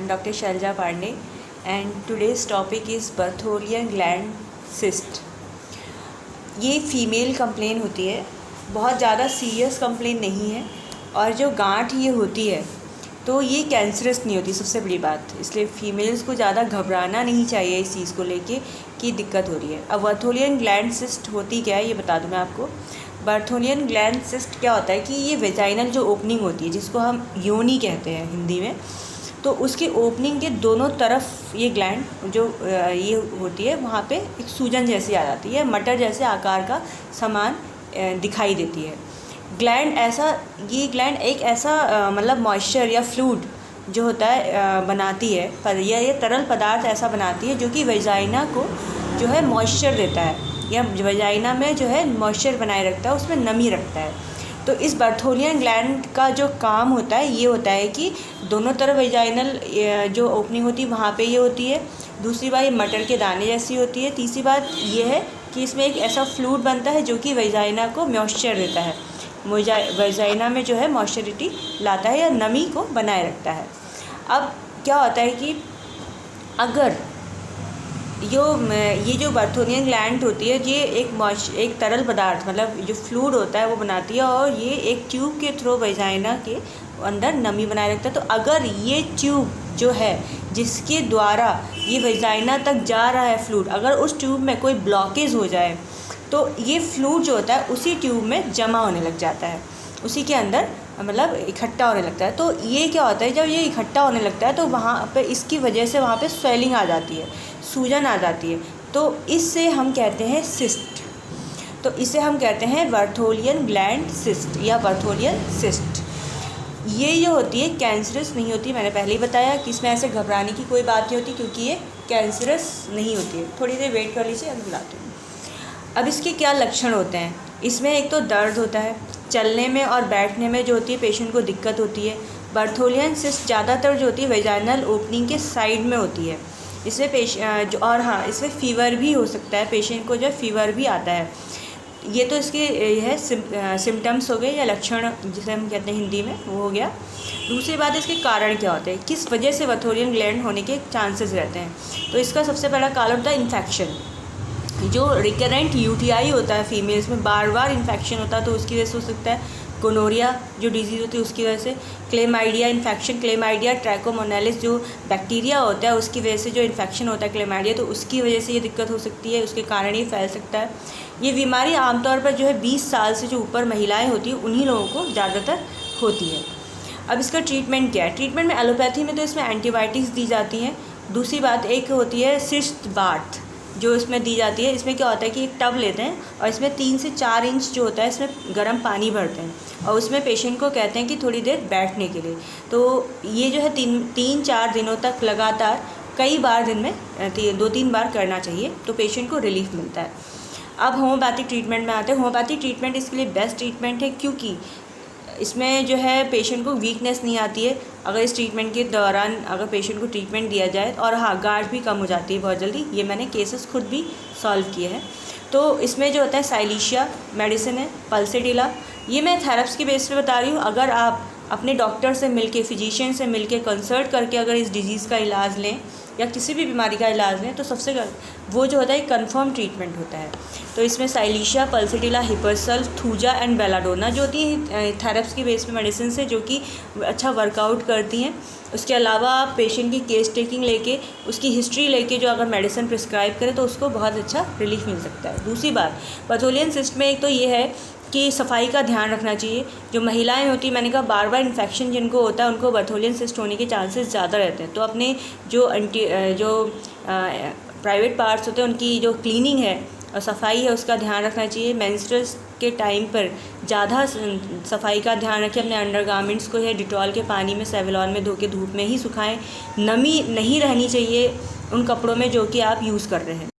I'm Dr. Shalja Pandey and today's topic is Bartholian gland cyst। ये female complain होती है, बहुत ज़्यादा सीरियस कंप्लेन नहीं है और जो गांठ ये होती है तो ये कैंसरस नहीं होती, सबसे बड़ी बात। इसलिए फ़ीमेल्स को ज़्यादा घबराना नहीं चाहिए इस चीज़ को लेके कि दिक्कत हो रही है। अब बर्थोलियन ग्लैंड सिस्ट होती क्या है ये बता दूँ मैं आपको। बर्थोलियन ग्लैंड सिस्ट क्या होता है कि ये वेजाइनल जो ओपनिंग होती है, जिसको हम योनि कहते हैं हिंदी में, तो उसके ओपनिंग के दोनों तरफ ये ग्लैंड जो ये होती है वहाँ पे एक सूजन जैसी आ जाती है, मटर जैसे आकार का सामान दिखाई देती है। ये ग्लैंड एक ऐसा मतलब मॉइस्चर या फ्लूइड जो होता है बनाती है, पर ये तरल पदार्थ ऐसा बनाती है जो कि वेजाइना को जो है मॉइस्चर देता है या वेजाइना में जो है मॉइस्चर बनाए रखता है, उसमें नमी रखता है। तो इस बर्थोलियन ग्लैंड का जो काम होता है ये होता है कि दोनों तरफ वेजाइनल जो ओपनिंग होती है वहाँ पे ये होती है। दूसरी बात ये मटर के दाने जैसी होती है। तीसरी बात ये है कि इसमें एक ऐसा फ्लूइड बनता है जो कि वेजाइना को मॉइस्चर देता है, वेजाइना में जो है मॉइस्चरिटी लाता है या नमी को बनाए रखता है। अब क्या होता है कि अगर ये जो बर्थोलियन ग्लैंड होती है ये एक तरल पदार्थ मतलब जो फ्लूइड होता है वो बनाती है और ये एक ट्यूब के थ्रू वेजाइना के अंदर नमी बनाए रखता है। तो अगर ये ट्यूब जो है जिसके द्वारा ये वेजाइना तक जा रहा है फ्लूइड, अगर उस ट्यूब में कोई ब्लॉकेज हो जाए तो ये फ्लूइड जो होता है उसी ट्यूब में जमा होने लग जाता है, उसी के अंदर मतलब इकट्ठा होने लगता है। तो ये क्या होता है, जब ये इकट्ठा होने लगता है तो वहाँ पे इसकी वजह से वहाँ पे स्वेलिंग आ जाती है, सूजन आ जाती है। तो इससे हम कहते हैं सिस्ट। तो इसे हम कहते हैं बर्थोलियन ग्लैंड सिस्ट या बर्थोलियन सिस्ट। ये जो होती है कैंसरस नहीं होती, मैंने पहले ही बताया कि इसमें ऐसे घबराने की कोई बात नहीं होती क्योंकि ये कैंसरस नहीं होती है। थोड़ी देर वेट कर लीजिए, अभी बुलाती हूँ। अब इसके क्या लक्षण होते हैं, इसमें एक तो दर्द होता है, चलने में और बैठने में जो होती है पेशेंट को दिक्कत होती है। बर्थोलियन सिस्ट ज़्यादातर जो होती है वेजाइनल ओपनिंग के साइड में होती है। इसमें इसमें फ़ीवर भी हो सकता है, पेशेंट को जो फीवर भी आता है। ये तो इसके यह सिम्टम्स हो गए या लक्षण जिसे हम कहते हैं हिंदी में, वो हो गया। दूसरी बात इसके कारण क्या होते हैं, किस वजह से बर्थोलियन ग्लैंड होने के चांसेस रहते हैं। तो इसका सबसे बड़ा कारण होता है इन्फेक्शन। जो रिकरेंट यूटीआई होता है फीमेल्स में, बार बार इन्फेक्शन होता है तो उसकी वजह से हो सकता है। गोनोरिया जो डिजीज़ होती है उसकी वजह से। क्लेमाइडिया इन्फेक्शन, क्लेमाइडिया ट्रैकोमोनालिस जो बैक्टीरिया होता है उसकी वजह से जो इन्फेक्शन होता है क्लेमाइडिया, तो उसकी वजह से ये दिक्कत हो सकती है, उसके कारण ये फैल सकता है। ये बीमारी आमतौर पर जो है 20 साल से जो ऊपर महिलाएँ होती हैं उन्हीं लोगों को ज़्यादातर होती है। अब इसका ट्रीटमेंट क्या है, ट्रीटमेंट में एलोपैथी में तो इसमें एंटीबायोटिक्स दी जाती हैं। दूसरी बात एक होती है सिस्ट बाथ जो इसमें दी जाती है। इसमें क्या होता है कि एक टब लेते हैं और इसमें 3 से 4 इंच जो होता है इसमें गर्म पानी भरते हैं और उसमें पेशेंट को कहते हैं कि थोड़ी देर बैठने के लिए। तो ये जो है 3-4 दिनों तक लगातार कई बार दिन में 2-3 बार करना चाहिए, तो पेशेंट को रिलीफ मिलता है। अब होम्योपैथिक ट्रीटमेंट में आते हैं। होम्योपैथिक ट्रीटमेंट इसके लिए बेस्ट ट्रीटमेंट है क्योंकि इसमें जो है पेशेंट को वीकनेस नहीं आती है अगर इस ट्रीटमेंट के दौरान अगर पेशेंट को ट्रीटमेंट दिया जाए, और हाँ गार्ड भी कम हो जाती है बहुत जल्दी। ये मैंने केसेस खुद भी सॉल्व किए हैं। तो इसमें जो होता है साइलिशिया मेडिसिन है, पल्सेटिला, ये मैं थेरेप्स के बेस पे बता रही हूँ। अगर आप अपने डॉक्टर से मिलके, फिजिशियन से मिलके कंसल्ट करके अगर इस डिजीज़ का इलाज लें या किसी भी बीमारी का इलाज लें तो सबसे वो जो होता है कंफर्म ट्रीटमेंट होता है। तो इसमें silicea, pulsatilla, hepar sulph, thuja and belladonna जो होती हैं थेरेप्स की बेस पे मेडिसिन से जो कि अच्छा वर्कआउट करती हैं। उसके अलावा आप पेशेंट की केस टेकिंग लेके, उसकी हिस्ट्री लेके जो अगर मेडिसिन प्रिस्क्राइब करें तो उसको बहुत अच्छा रिलीफ मिल सकता है। दूसरी बात बर्थोलियन सिस्ट में एक तो ये है कि सफाई का ध्यान रखना चाहिए। जो महिलाएं होती हैं, मैंने कहा बार बार इन्फेक्शन जिनको होता है उनको बर्थोलियन सिस्ट होने के चांसेस ज़्यादा रहते हैं। तो अपने जो प्राइवेट पार्ट्स होते हैं उनकी जो क्लीनिंग है और सफाई है उसका ध्यान रखना चाहिए। मेंस्ट्रुअल के टाइम पर ज़्यादा सफाई का ध्यान रखें। अपने अंडरगारमेंट्स को है डिटॉल के पानी में, सेवलॉन में धो के धूप में ही सुखाएं। नमी नहीं रहनी चाहिए उन कपड़ों में जो कि आप यूज़ कर रहे हैं।